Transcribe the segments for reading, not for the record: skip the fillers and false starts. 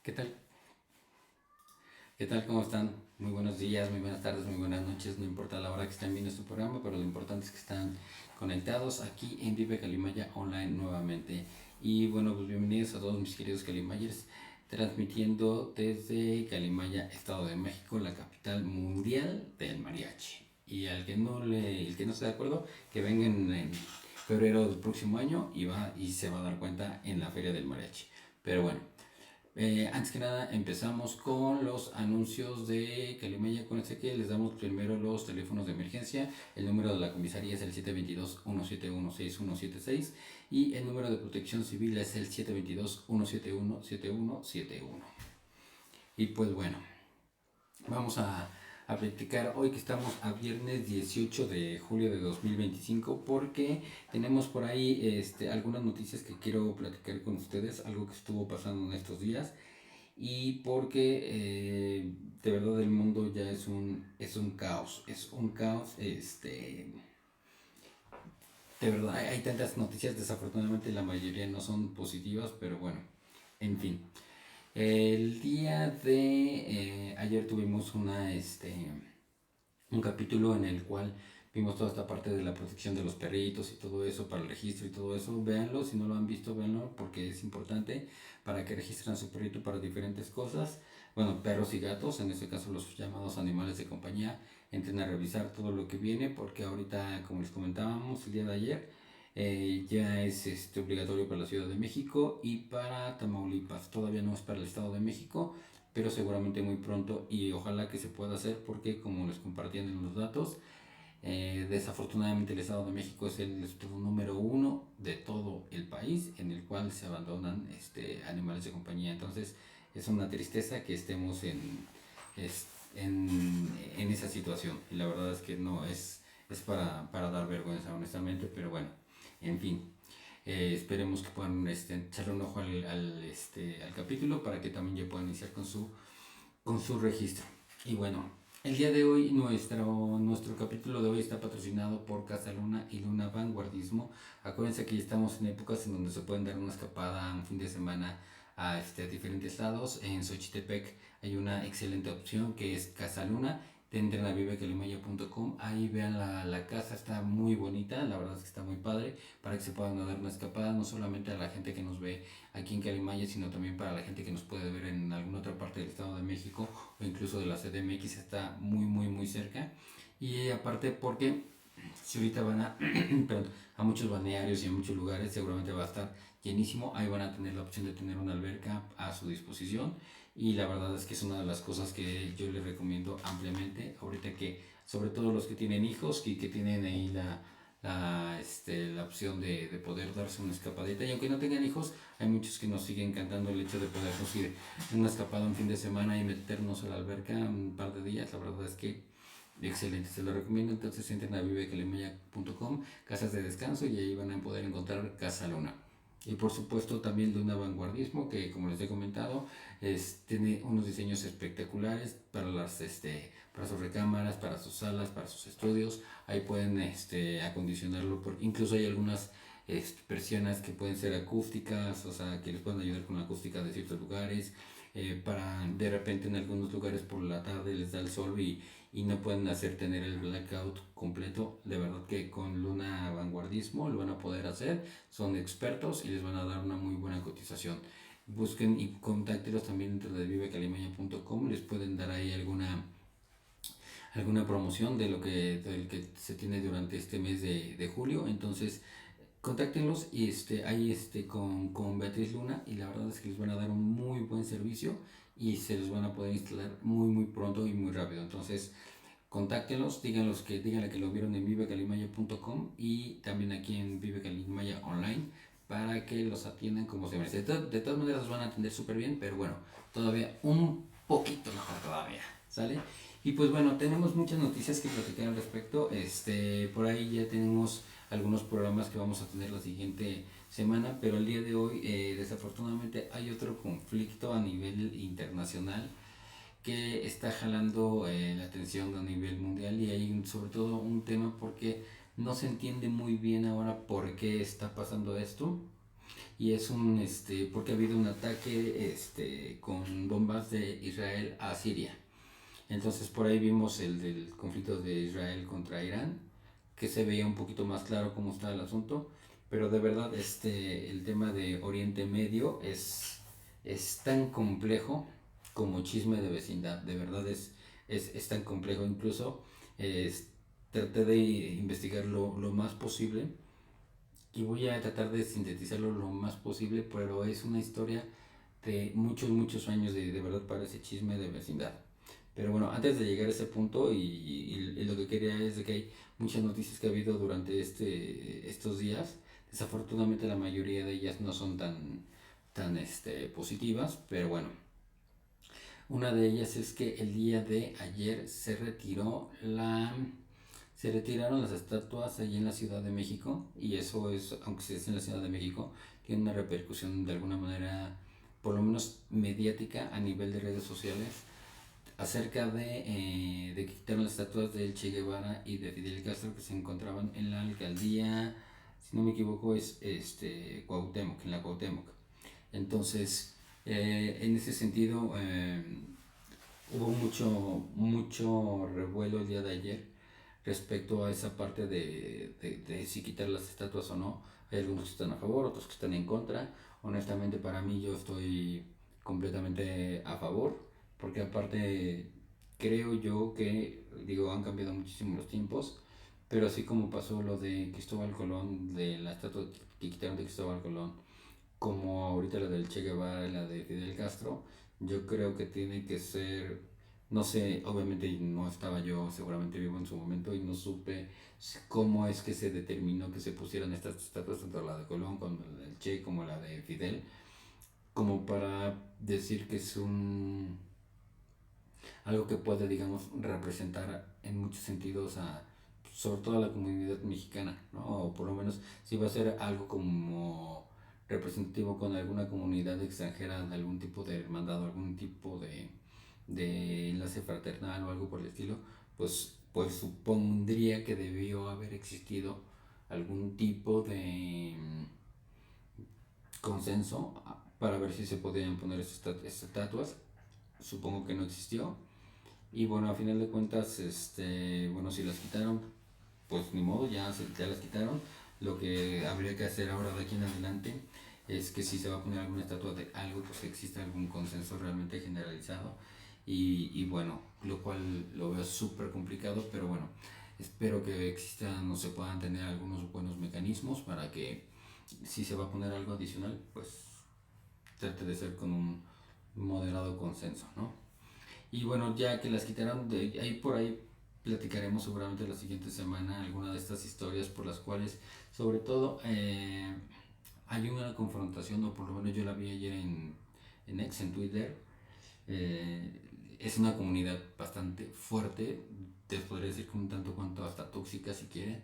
¿Qué tal? ¿Qué tal? ¿Cómo están? Muy buenos días, muy buenas tardes, muy buenas noches, no importa la hora que estén viendo este programa, pero lo importante es que están conectados aquí en Vive Calimaya Online nuevamente. Y bueno, pues bienvenidos a todos mis queridos Calimayers, transmitiendo desde Calimaya, Estado de México, la capital mundial del mariachi. Y el que no esté de acuerdo, que venga en febrero del próximo año y se va a dar cuenta en la Feria del Mariachi. Pero bueno, antes que nada empezamos con los anuncios de Calimaya con que les damos primero los teléfonos de emergencia. El número de la comisaría es el 722-171-6176 y el número de protección civil es el 722-171-7171. Y pues bueno, vamos a platicar hoy que estamos a viernes 18 de julio de 2025 porque tenemos por ahí algunas noticias que quiero platicar con ustedes, algo que estuvo pasando en estos días y porque de verdad el mundo ya es un caos, de verdad hay tantas noticias, desafortunadamente la mayoría no son positivas, pero bueno, en fin. El día de ayer tuvimos un capítulo en el cual vimos toda esta parte de la protección de los perritos y todo eso para el registro y todo eso. Véanlo, si no lo han visto, véanlo porque es importante para que registren a su perrito para diferentes cosas. Bueno, perros y gatos, en este caso los llamados animales de compañía, entren a revisar todo lo que viene porque ahorita, como les comentábamos el día de ayer, ya es obligatorio para la Ciudad de México y para Tamaulipas. Todavía no es para el Estado de México, pero seguramente muy pronto y ojalá que se pueda hacer porque como les compartían en los datos, desafortunadamente el Estado de México es el estado número uno de todo el país en el cual se abandonan animales de compañía. Entonces es una tristeza que estemos es- en esa situación y la verdad es que no es para dar vergüenza honestamente, pero bueno, en fin. Esperemos que puedan echarle un ojo al capítulo para que también ya puedan iniciar con su registro. Y bueno, el día de hoy, nuestro capítulo de hoy está patrocinado por Casa Luna y Luna Vanguardismo. Acuérdense que ya estamos en épocas en donde se pueden dar una escapada un fin de semana a diferentes lados. En Xochitepec hay una excelente opción que es Casa Luna. Entren a vivecalimaya.com, ahí vean la casa, está muy bonita, la verdad es que está muy padre, para que se puedan dar una escapada, no solamente a la gente que nos ve aquí en Calimaya, sino también para la gente que nos puede ver en alguna otra parte del Estado de México o incluso de la CDMX, está muy cerca. Y aparte porque si ahorita van perdón, a muchos balnearios y a muchos lugares, seguramente va a estar llenísimo, ahí van a tener la opción de tener una alberca a su disposición y la verdad es que es una de las cosas que yo les recomiendo ampliamente, ahorita que sobre todo los que tienen hijos y que tienen ahí la opción de poder darse una escapadita. Y aunque no tengan hijos, hay muchos que nos siguen encantando el hecho de podernos ir una escapada un fin de semana y meternos a la alberca un par de días. La verdad es que excelente, se lo recomiendo. Entonces entren a vivecalimaya.com, casas de descanso, y ahí van a poder encontrar Casa Luna. Y por supuesto también Luna Vanguardismo, que como les he comentado, tiene unos diseños espectaculares para sus recámaras, para sus salas, para sus estudios. Ahí pueden acondicionarlo, porque incluso hay algunas persianas que pueden ser acústicas, o sea, que les pueden ayudar con la acústica de ciertos lugares. Para de repente en algunos lugares por la tarde les da el sol y no pueden hacer tener el blackout completo. De verdad que con Luna Vanguardismo lo van a poder hacer, son expertos y les van a dar una muy buena cotización. Busquen y contáctelos también dentro de vivecalimaya.com, les pueden dar ahí alguna promoción del que se tiene durante este mes de julio. Entonces contáctenlos y ahí con Beatriz Luna y la verdad es que les van a dar un muy buen servicio y se los van a poder instalar muy pronto y muy rápido. Entonces contáctenlos, díganle que lo vieron en vivecalimaya.com y también aquí en Vive Calimaya Online para que los atiendan como se merece. De todas maneras los van a atender súper bien, pero bueno, todavía un poquito mejor todavía, ¿sale? Y pues bueno, tenemos muchas noticias que platicar al respecto. Por ahí ya tenemos algunos programas que vamos a tener la siguiente semana, pero el día de hoy desafortunadamente hay otro conflicto a nivel internacional que está jalando la atención a nivel mundial y hay sobre todo un tema porque no se entiende muy bien ahora por qué está pasando esto. y es porque ha habido un ataque con bombas de Israel a Siria. Entonces por ahí vimos el del conflicto de Israel contra Irán, que se veía un poquito más claro cómo está el asunto, pero de verdad el tema de Oriente Medio es tan complejo como chisme de vecindad, de verdad es tan complejo, incluso traté de investigarlo lo más posible y voy a tratar de sintetizarlo lo más posible, pero es una historia de muchos, muchos años de verdad para ese chisme de vecindad. Pero bueno, antes de llegar a ese punto, y lo que quería es de que hay muchas noticias que ha habido durante estos días. Desafortunadamente la mayoría de ellas no son tan positivas, pero bueno. Una de ellas es que el día de ayer se retiraron las estatuas allí en la Ciudad de México, y eso es, aunque se esté en la Ciudad de México, tiene una repercusión de alguna manera, por lo menos mediática, a nivel de redes sociales, acerca de que quitaron las estatuas de Che Guevara y de Fidel Castro que se encontraban en la alcaldía, si no me equivoco, es Cuauhtémoc, en la Cuauhtémoc. Entonces, en ese sentido, hubo mucho revuelo el día de ayer respecto a esa parte de si quitar las estatuas o no. Hay algunos que están a favor, otros que están en contra. Honestamente, para mí, yo estoy completamente a favor, porque aparte creo yo que, digo, han cambiado muchísimo los tiempos, pero así como pasó lo de Cristóbal Colón, de la estatua que quitaron de Cristóbal Colón, como ahorita la del Che Guevara y la de Fidel Castro, yo creo que tiene que ser, no sé, obviamente no estaba yo seguramente vivo en su momento y no supe cómo es que se determinó que se pusieran estas estatuas, tanto la de Colón como la del Che como la de Fidel, como para decir que es algo que puede, digamos, representar en muchos sentidos sobre todo a la comunidad mexicana, ¿no? O por lo menos si va a ser algo como representativo con alguna comunidad extranjera de algún tipo de hermandad o algún tipo de enlace fraternal o algo por el estilo, pues supondría que debió haber existido algún tipo de consenso para ver si se podían poner estas estatuas. Supongo que no existió. Y bueno, a final de cuentas, bueno, si las quitaron, pues ni modo, ya las quitaron. Lo que habría que hacer ahora de aquí en adelante es que si se va a poner alguna estatua de algo, pues que exista algún consenso realmente generalizado. Y bueno, lo cual lo veo súper complicado, pero bueno, espero que existan o se puedan tener algunos buenos mecanismos para que si se va a poner algo adicional, pues trate de ser con un moderado consenso, ¿no? Y bueno, ya que las quitaron, de ahí por ahí platicaremos seguramente la siguiente semana alguna de estas historias por las cuales, sobre todo, hay una confrontación, o por lo menos yo la vi ayer en X, en Twitter. Es una comunidad bastante fuerte, te podría decir que un tanto cuanto hasta tóxica si quieren,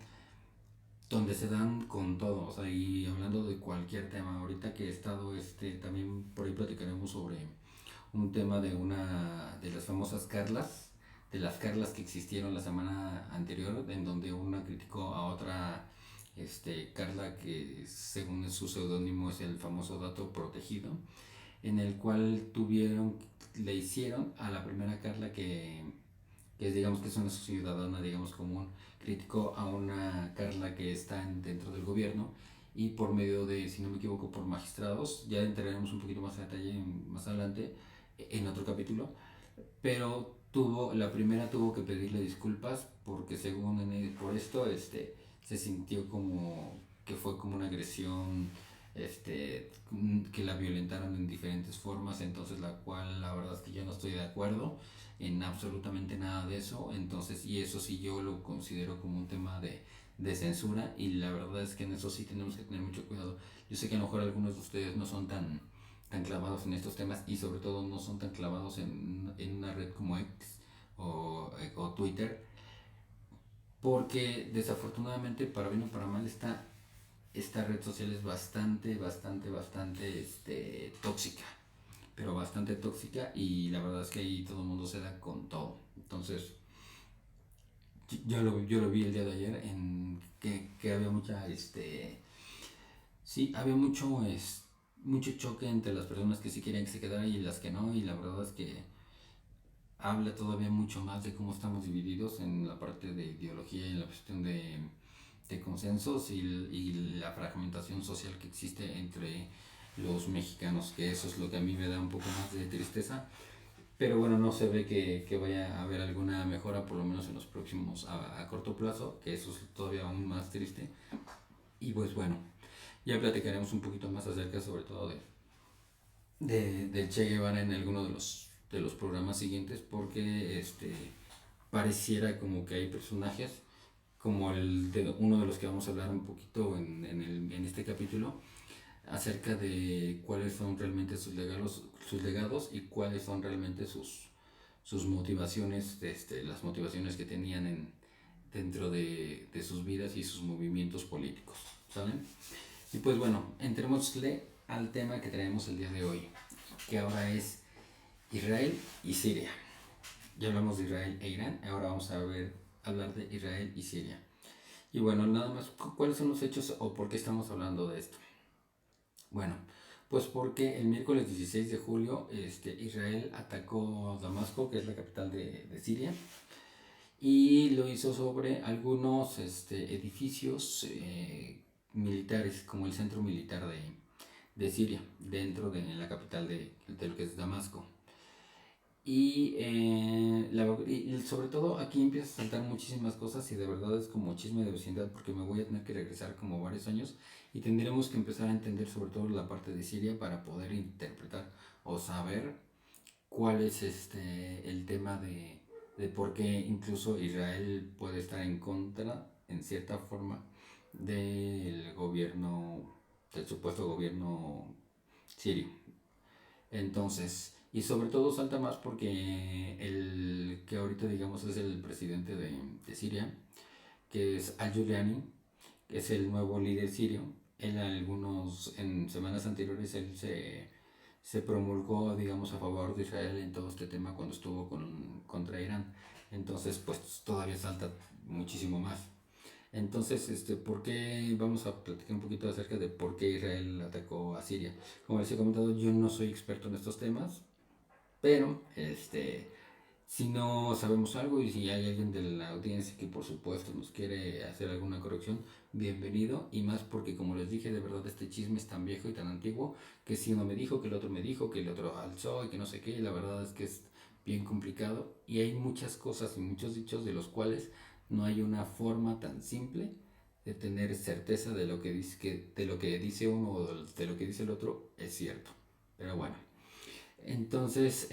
donde se dan con todo, o sea, y hablando de cualquier tema. Ahorita que he estado, también por ahí platicaremos sobre un tema de una de las famosas Carlas, de las Carlas que existieron la semana anterior, en donde una criticó a otra, Carla, que según su seudónimo es el famoso dato protegido, en el cual le hicieron a la primera Carla que digamos que es una ciudadana, digamos, común, criticó a una Carla que está dentro del gobierno, y por medio de, si no me equivoco, por magistrados, ya entraremos un poquito más a detalle más adelante en otro capítulo, pero la primera tuvo que pedirle disculpas porque según por esto se sintió como que fue como una agresión, que la violentaron en diferentes formas, entonces la cual la verdad es que yo no estoy de acuerdo en absolutamente nada de eso. Entonces, y eso sí yo lo considero como un tema de censura, y la verdad es que en eso sí tenemos que tener mucho cuidado. Yo sé que a lo mejor algunos de ustedes no son tan clavados en estos temas, y sobre todo no son tan clavados en una red como X o Twitter, porque desafortunadamente, para bien o para mal, esta red social es bastante tóxica, pero bastante tóxica, y la verdad es que ahí todo el mundo se da con todo. Entonces, yo lo vi el día de ayer en que había mucha, Sí, había mucho choque entre las personas que sí querían que se quedara y las que no, y la verdad es que habla todavía mucho más de cómo estamos divididos en la parte de ideología y en la cuestión de consensos y la fragmentación social que existe entre los mexicanos, que eso es lo que a mí me da un poco más de tristeza. Pero bueno, no se ve que vaya a haber alguna mejora, por lo menos en los próximos, a corto plazo, que eso es todavía aún más triste. Y pues bueno, ya platicaremos un poquito más acerca sobre todo del Che Guevara en alguno de los programas siguientes, porque pareciera como que hay personajes como uno de los que vamos a hablar un poquito en este capítulo, acerca de cuáles son realmente sus legados y cuáles son realmente sus motivaciones, las motivaciones que tenían dentro de sus vidas y sus movimientos políticos. ¿Saben? Y pues bueno, entrémosle al tema que traemos el día de hoy, que ahora es Israel y Siria. Ya hablamos de Israel e Irán, ahora vamos a hablar de Israel y Siria. Y bueno, nada más, ¿cuáles son los hechos o por qué estamos hablando de esto? Bueno, pues porque el miércoles 16 de julio Israel atacó Damasco, que es la capital de Siria, y lo hizo sobre algunos edificios militares, como el centro militar de Siria, dentro de la capital de lo que es Damasco. Y sobre todo aquí empieza a saltar muchísimas cosas y de verdad es como chisme de vecindad porque me voy a tener que regresar como varios años y tendremos que empezar a entender sobre todo la parte de Siria para poder interpretar o saber cuál es el tema de por qué incluso Israel puede estar en contra, en cierta forma, del gobierno, del supuesto gobierno sirio. Entonces, y sobre todo salta más porque el que ahorita digamos es el presidente de Siria, que es Al-Juliani, que es el nuevo líder sirio. En semanas anteriores, él se promulgó, digamos, a favor de Israel en todo este tema cuando estuvo contra Irán. Entonces, pues todavía salta muchísimo más. Entonces, ¿por qué vamos a platicar un poquito acerca de por qué Israel atacó a Siria? Como les he comentado, yo no soy experto en estos temas, pero si no sabemos algo y si hay alguien de la audiencia que por supuesto nos quiere hacer alguna corrección, bienvenido. Y más porque como les dije, de verdad este chisme es tan viejo y tan antiguo que si uno me dijo, que el otro me dijo, que el otro alzó y que no sé qué, y la verdad es que es bien complicado y hay muchas cosas y muchos dichos de los cuales no hay una forma tan simple de tener certeza de lo que dice, de lo que dice uno o de lo que dice el otro es cierto. Pero bueno, entonces,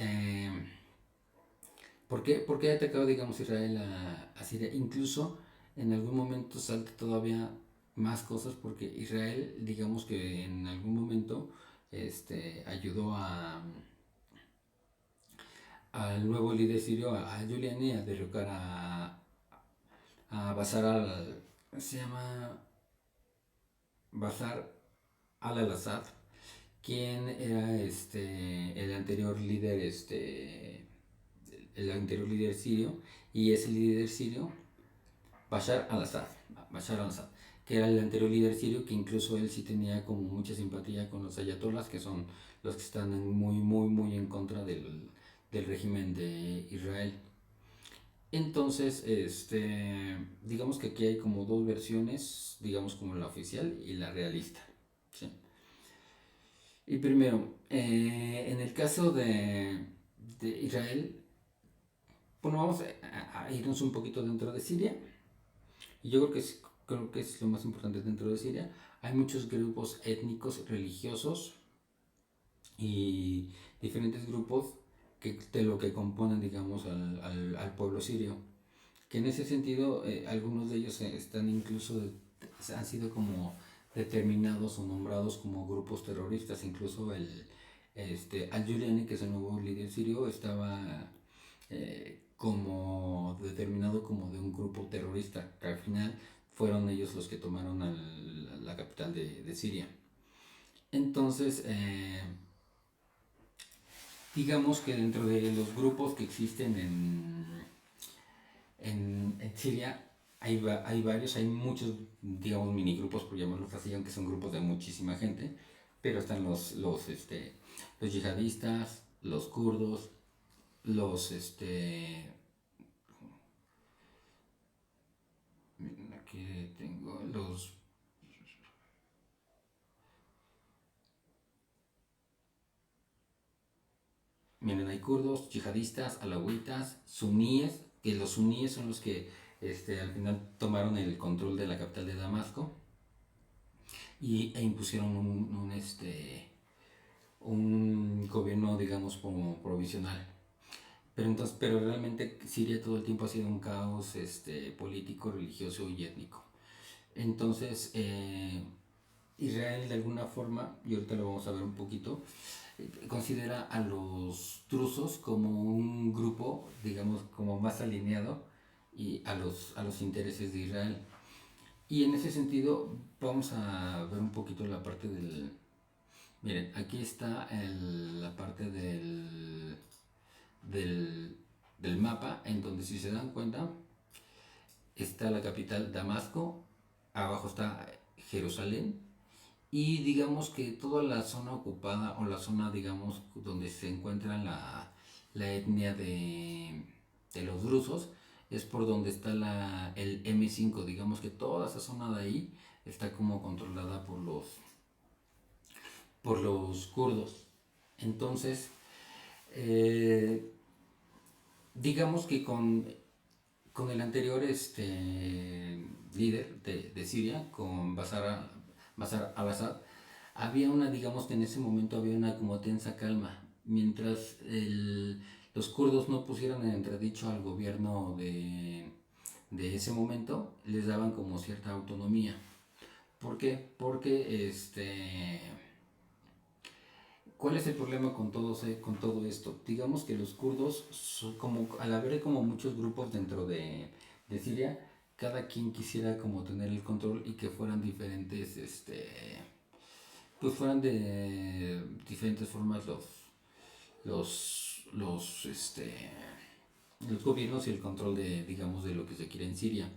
¿por qué ha atacado, digamos, Israel a Siria? Incluso en algún momento salta todavía más cosas porque Israel, digamos que en algún momento ayudó al nuevo líder sirio, a Giuliani, a derrocar a Bashar se llama Bashar al-Assad, quien era el anterior líder sirio, y ese líder sirio Bashar al-Assad, Bashar al-Assad, que era el anterior líder sirio, que incluso él sí tenía como mucha simpatía con los ayatolás, que son los que están muy, muy, muy en contra del régimen de Israel. Entonces, digamos que aquí hay como dos versiones, digamos como la oficial y la realista. ¿Sí? Y primero, en el caso de Israel, bueno, vamos a irnos un poquito dentro de Siria. Y yo creo que es lo más importante dentro de Siria. Hay muchos grupos étnicos, religiosos y diferentes grupos de lo que componen, digamos, al pueblo sirio. Que en ese sentido, algunos de ellos están incluso, han sido como determinados o nombrados como grupos terroristas. Incluso Al-Juliani, que es el nuevo líder sirio, estaba como determinado como de un grupo terrorista, que al final fueron ellos los que tomaron la capital de Siria. Entonces, digamos que dentro de los grupos que existen en Siria, hay varios, hay muchos, digamos, minigrupos, por llamarlos así, aunque son grupos de muchísima gente, pero están los yihadistas, los kurdos, los, aquí tengo los, miren, hay kurdos, yihadistas, alawitas, suníes, que los suníes son los que al final tomaron el control de la capital de Damasco e impusieron un gobierno, digamos, como provisional. Pero realmente Siria todo el tiempo ha sido un caos político, religioso y étnico. Entonces, Israel de alguna forma, y ahorita lo vamos a ver un poquito, considera a los drusos como un grupo, digamos, como más alineado y a los intereses de Israel. Y en ese sentido, vamos a ver un poquito la parte del... Miren, aquí está la parte del, del mapa, en donde si se dan cuenta, está la capital Damasco, abajo está Jerusalén, y digamos que toda la zona ocupada o la zona, digamos, donde se encuentra la etnia de los drusos, es por donde está el M5. Digamos que toda esa zona de ahí está como controlada por los kurdos. Entonces, eh, digamos que con el anterior líder de Siria, con Bashar al-Assad, había una, digamos que en ese momento había una como tensa calma, mientras los kurdos no pusieran en entredicho al gobierno de ese momento, les daban como cierta autonomía. ¿Por qué? Porque ¿cuál es el problema con todo esto? Digamos que los kurdos, como, al haber como muchos grupos dentro de Siria, cada quien quisiera como tener el control y que fueran diferentes, pues fueran de diferentes formas los, los, este, los gobiernos y el control de, digamos, de lo que se quiere en Siria.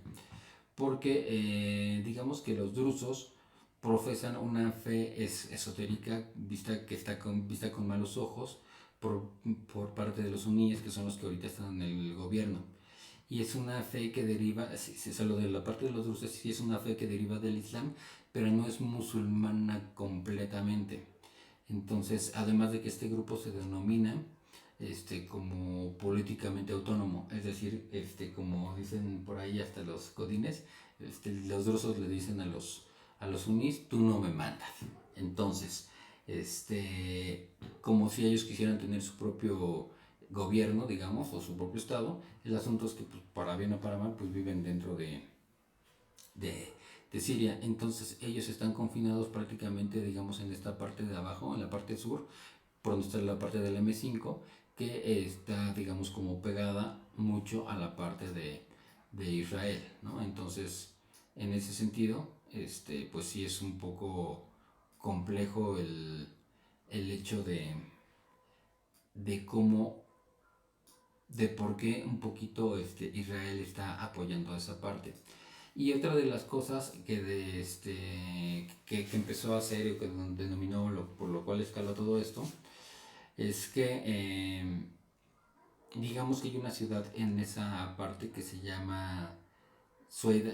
Porque digamos que los drusos profesan una fe esotérica vista con malos ojos por, por parte de los suníes, que son los que ahorita están en el gobierno. Y es una fe que deriva, lo de la parte de los drusos sí es una fe que deriva del Islam, pero no es musulmana completamente. Entonces, además de que este grupo se denomina como políticamente autónomo, es decir, como dicen por ahí hasta los codines, los drusos le dicen a los sunís, tú no me mandas. Entonces, como si ellos quisieran tener su propio gobierno, digamos, o su propio estado, el asunto es que pues, para bien o para mal, pues viven dentro de, de Siria. Entonces ellos están confinados prácticamente, digamos, en esta parte de abajo, en la parte sur, por donde está la parte del M5, que está, digamos, como pegada mucho a la parte de Israel, ¿no? Entonces, en ese sentido, pues sí es un poco complejo el hecho de cómo, de por qué un poquito Israel está apoyando a esa parte. Y otra de las cosas que empezó a hacer y que denominó por lo cual escaló todo esto es que digamos que hay una ciudad en esa parte que se llama Sueda,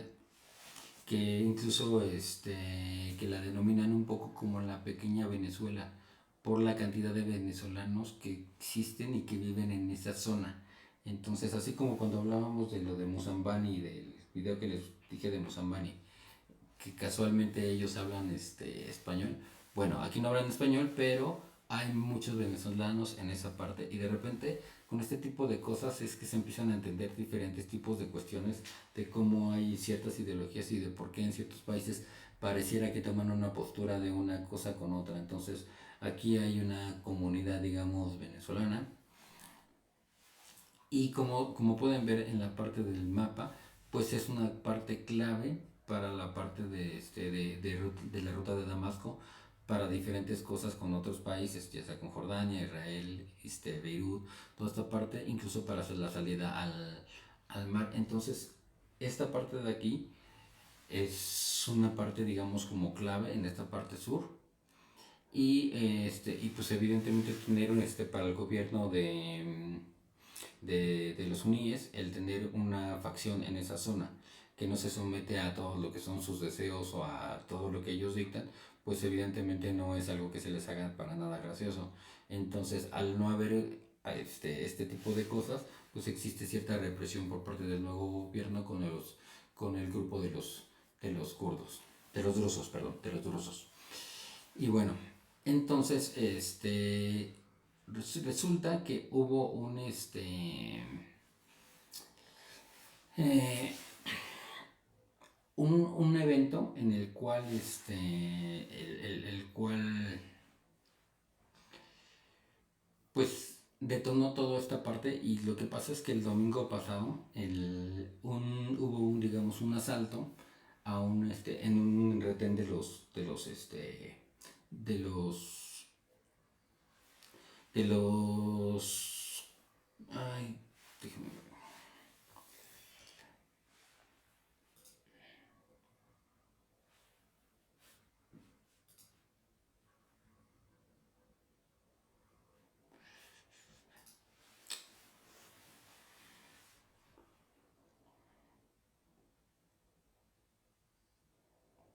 que incluso que la denominan un poco como la pequeña Venezuela por la cantidad de venezolanos que existen y que viven en esa zona. Entonces, así como cuando hablábamos de lo de Musambani, del video que les dije de Musambani, que casualmente ellos hablan español. Bueno, aquí no hablan español, pero hay muchos venezolanos en esa parte y de repente con este tipo de cosas es que se empiezan a entender diferentes tipos de cuestiones de cómo hay ciertas ideologías y de por qué en ciertos países pareciera que toman una postura de una cosa con otra. Entonces, aquí hay una comunidad, digamos, venezolana y como pueden ver en la parte del mapa, pues es una parte clave para la parte de la ruta de Damasco para diferentes cosas con otros países, ya sea con Jordania, Israel, Beirut, toda esta parte, incluso para hacer la salida al mar. Entonces, esta parte de aquí es una parte, digamos, como clave en esta parte sur. Y pues evidentemente tener para el gobierno de los huníes el tener una facción en esa zona que no se somete a todo lo que son sus deseos o a todo lo que ellos dictan, pues evidentemente no es algo que se les haga para nada gracioso. Entonces, al no haber este tipo de cosas, pues existe cierta represión por parte del nuevo gobierno con el grupo de los kurdos, de los drusos, perdón, de los drusos. Y bueno, entonces, resulta que hubo eh, un evento en el cual, el cual, pues, detonó toda esta parte. Y lo que pasa es que el domingo pasado, hubo digamos, un asalto a en un retén de los, de los, ay, déjame ver.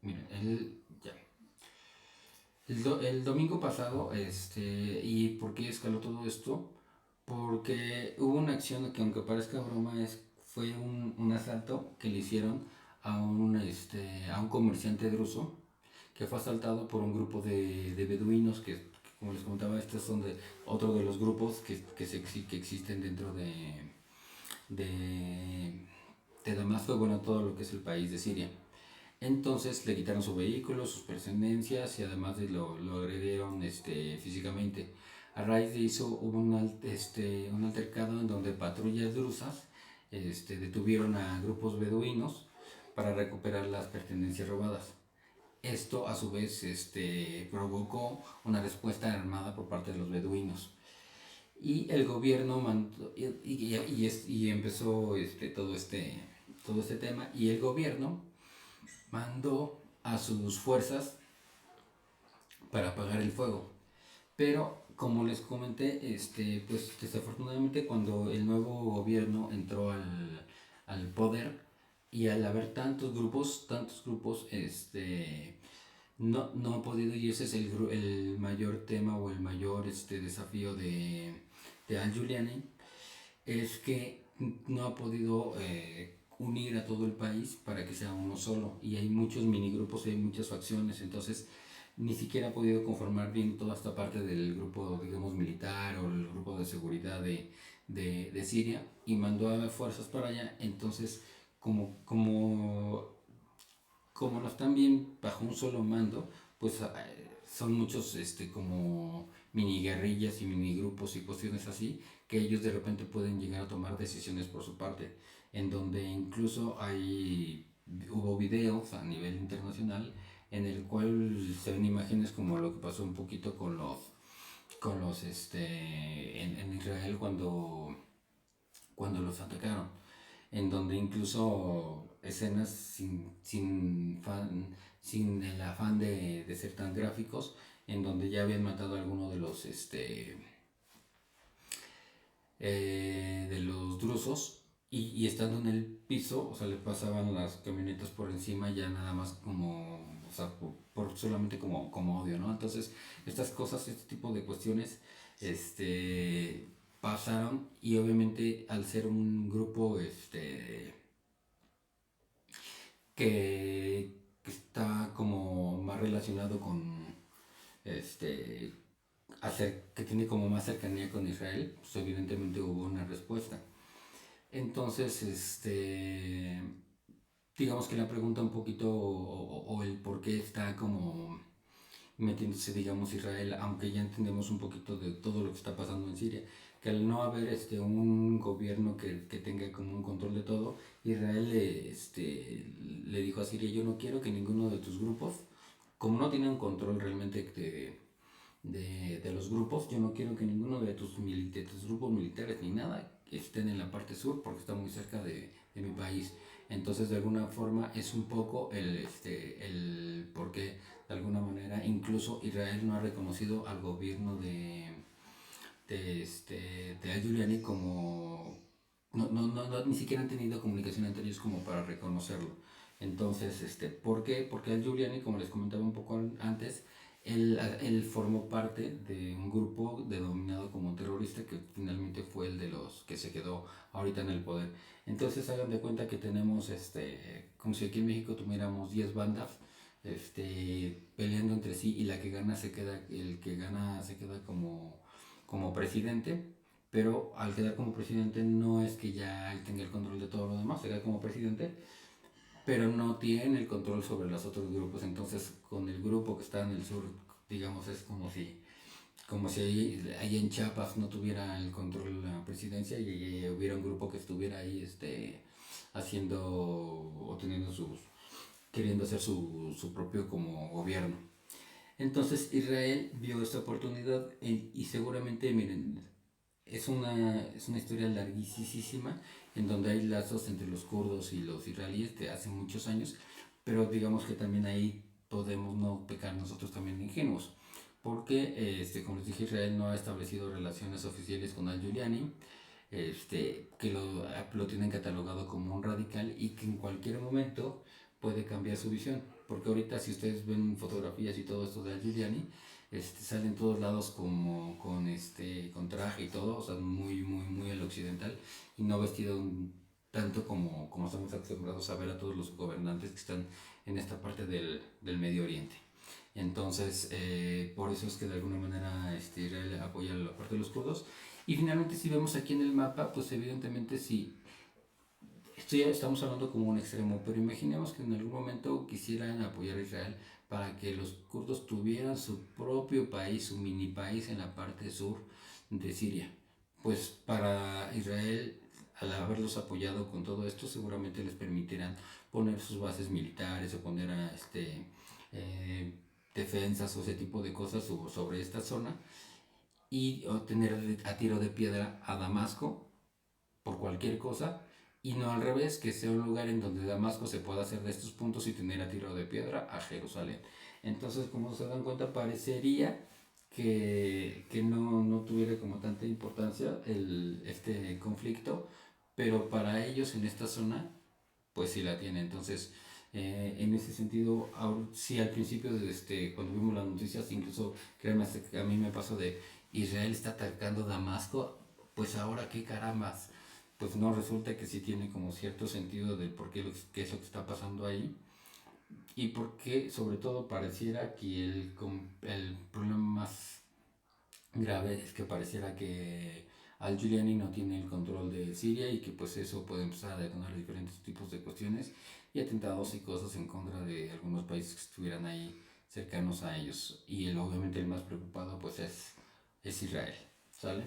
Miren, ya. El domingo pasado, ¿y por qué escaló todo esto? Porque hubo una acción que, aunque parezca broma, fue un asalto que le hicieron a un comerciante druso que fue asaltado por un grupo de beduinos que, como les comentaba, estos son otro de los grupos que existen dentro de, de Damasco, bueno, todo lo que es el país de Siria. Entonces le quitaron su vehículo, sus pertenencias y además lo agredieron físicamente. A raíz de eso hubo un altercado en donde patrullas drusas detuvieron a grupos beduinos para recuperar las pertenencias robadas. Esto a su vez provocó una respuesta armada por parte de los beduinos. Y el gobierno mandó, y empezó todo este tema, y el gobierno mandó a sus fuerzas para apagar el fuego. Pero como les comenté, pues desafortunadamente cuando el nuevo gobierno entró al poder y al haber tantos grupos, no ha podido, y ese es el mayor tema o el mayor desafío de Al-Juliani, es que no ha podido unir a todo el país para que sea uno solo. Y hay muchos minigrupos, hay muchas facciones, entonces ni siquiera ha podido conformar bien toda esta parte del grupo, digamos, militar o el grupo de seguridad de Siria, y mandó a fuerzas para allá. Entonces, como no están bien bajo un solo mando, pues son muchos como mini guerrillas y mini grupos y cuestiones así, que ellos de repente pueden llegar a tomar decisiones por su parte, en donde incluso hubo videos a nivel internacional en el cual se ven imágenes como lo que pasó un poquito en Israel cuando los atacaron, en donde incluso escenas sin el afán de ser tan gráficos, en donde ya habían matado a alguno de los drusos, y estando en el piso, o sea, le pasaban las camionetas por encima ya nada más como, o sea, solamente como odio, ¿no? Entonces, estas cosas, este tipo de cuestiones, pasaron. Y obviamente al ser un grupo, que está como más relacionado con, este, que tiene como más cercanía con Israel, pues evidentemente hubo una respuesta. Entonces, digamos que la pregunta un poquito, o el por qué está como metiéndose, digamos, Israel, aunque ya entendemos un poquito de todo lo que está pasando en Siria, que al no haber un gobierno que tenga como un control de todo, Israel le dijo a Siria: yo no quiero que ninguno de tus grupos, como no tienen control realmente de los grupos. Yo no quiero que ninguno de de tus grupos militares ni nada estén en la parte sur porque está muy cerca de mi país. Entonces, de alguna forma, es un poco el por qué, de alguna manera, incluso Israel no ha reconocido al gobierno de Al-Juliani como... ni siquiera han tenido comunicación entre ellos como para reconocerlo. Entonces, ¿por qué? Porque Al-Juliani, como les comentaba un poco antes, él formó parte de un grupo denominado como terrorista que finalmente fue el de los que se quedó ahorita en el poder. Entonces hagan de cuenta que tenemos, como si aquí en México tuviéramos 10 bandas, peleando entre sí y la que gana se queda, el que gana se queda como presidente, pero al quedar como presidente no es que ya él tenga el control de todo lo demás, se queda como presidente, pero no tiene el control sobre los otros grupos. Entonces, con el grupo que está en el sur, digamos, es como si ahí en Chiapas no tuviera el control la presidencia y hubiera un grupo que estuviera ahí haciendo o teniendo queriendo hacer su propio como gobierno. Entonces Israel vio esta oportunidad y seguramente, miren, es una historia larguísima en donde hay lazos entre los kurdos y los israelíes de hace muchos años, pero digamos que también ahí podemos no pecar nosotros también de ingenuos, porque, como les dije, Israel no ha establecido relaciones oficiales con Al-Juliani, que lo tienen catalogado como un radical y que en cualquier momento puede cambiar su visión. Porque ahorita si ustedes ven fotografías y todo esto de Al-Juliani, sale en todos lados como con traje y todo, o sea, muy al occidental y no vestido tanto como estamos acostumbrados a ver a todos los gobernantes que están en esta parte del Medio Oriente. Entonces, por eso es que de alguna manera Israel apoya la parte de los kurdos. Y finalmente, si vemos aquí en el mapa, pues evidentemente sí, esto ya estamos hablando como un extremo, pero imaginemos que en algún momento quisieran apoyar a Israel para que los kurdos tuvieran su propio país, su mini país en la parte sur de Siria. Pues para Israel, al haberlos apoyado con todo esto, seguramente les permitirán poner sus bases militares o poner eh, defensas o ese tipo de cosas sobre esta zona y obtener a tiro de piedra a Damasco por cualquier cosa y no al revés, que sea un lugar en donde Damasco se pueda hacer de estos puntos y tener a tiro de piedra a Jerusalén. Entonces, como se dan cuenta, parecería que no tuviera como tanta importancia este conflicto, pero para ellos en esta zona, pues sí la tiene. Entonces, en ese sentido, sí al principio, cuando vimos las noticias, incluso créanme, que a mí me pasó de Israel está atacando Damasco, pues ahora qué carambas, pues no, resulta que sí tiene como cierto sentido de por qué, qué es lo que está pasando ahí y por qué sobre todo pareciera que el problema más grave es que pareciera que Al-Juliani no tiene el control de Siria y que pues eso puede empezar a detonar diferentes tipos de cuestiones y atentados y cosas en contra de algunos países que estuvieran ahí cercanos a ellos y obviamente el más preocupado pues es Israel, ¿sale?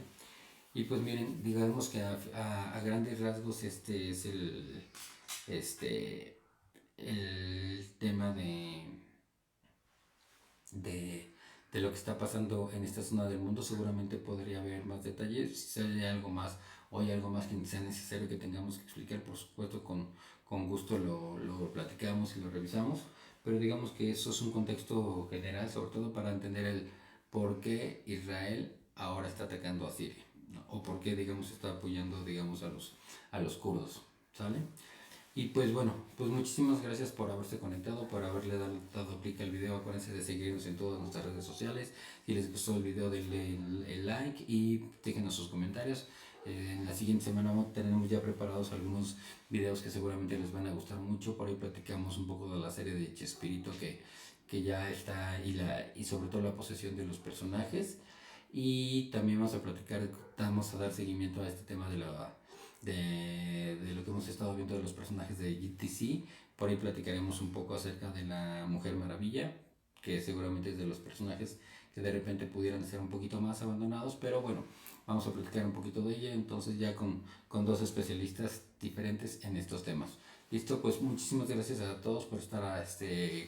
Y pues miren, digamos que a grandes rasgos este es este, el tema de, de lo que está pasando en esta zona del mundo. Seguramente podría haber más detalles. Si sale algo más o hay algo más que sea necesario que tengamos que explicar, por supuesto, con gusto lo platicamos y lo revisamos. Pero digamos que eso es un contexto general, sobre todo para entender el por qué Israel ahora está atacando a Siria, ¿no? O por qué, digamos, está apoyando, digamos, a los kurdos, ¿sale? Y pues bueno, pues muchísimas gracias por haberse conectado, por haberle dado clic al video. Acuérdense de seguirnos en todas nuestras redes sociales. Si les gustó el video, denle el like y déjenos sus comentarios. En la siguiente semana tenemos ya preparados algunos videos que seguramente les van a gustar mucho. Por ahí platicamos un poco de la serie de Chespirito que ya está y sobre todo la posesión de los personajes. Y también vamos a platicar, vamos a dar seguimiento a este tema de lo que hemos estado viendo de los personajes de GTC. Por ahí platicaremos un poco acerca de la Mujer Maravilla, que seguramente es de los personajes que de repente pudieran ser un poquito más abandonados, pero bueno, vamos a platicar un poquito de ella, entonces ya con dos especialistas diferentes en estos temas. Listo, pues muchísimas gracias a todos por estar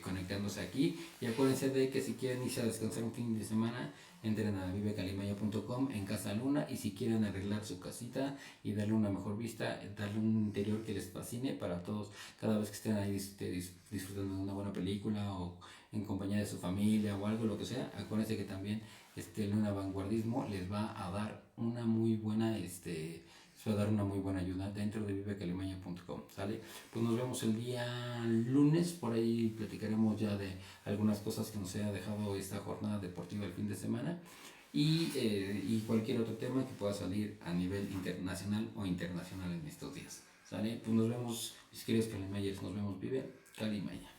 conectándose aquí. Y acuérdense de que si quieren irse a descansar un fin de semana, entren a vivecalimaya.com en Casa Luna. Y si quieren arreglar su casita y darle una mejor vista, darle un interior que les fascine para todos, cada vez que estén ahí disfrutando de una buena película o en compañía de su familia o algo, lo que sea, acuérdense que también Luna Vanguardismo les va a dar una muy buena les va a dar una muy buena ayuda dentro de vivecalimaya.com, ¿sale? Pues nos vemos el día lunes, por ahí platicaremos ya de algunas cosas que nos haya dejado esta jornada deportiva el fin de semana y cualquier otro tema que pueda salir a nivel internacional o internacional en estos días, ¿sale? Pues nos vemos, mis queridos Calimayers, nos vemos, vive Calimaya.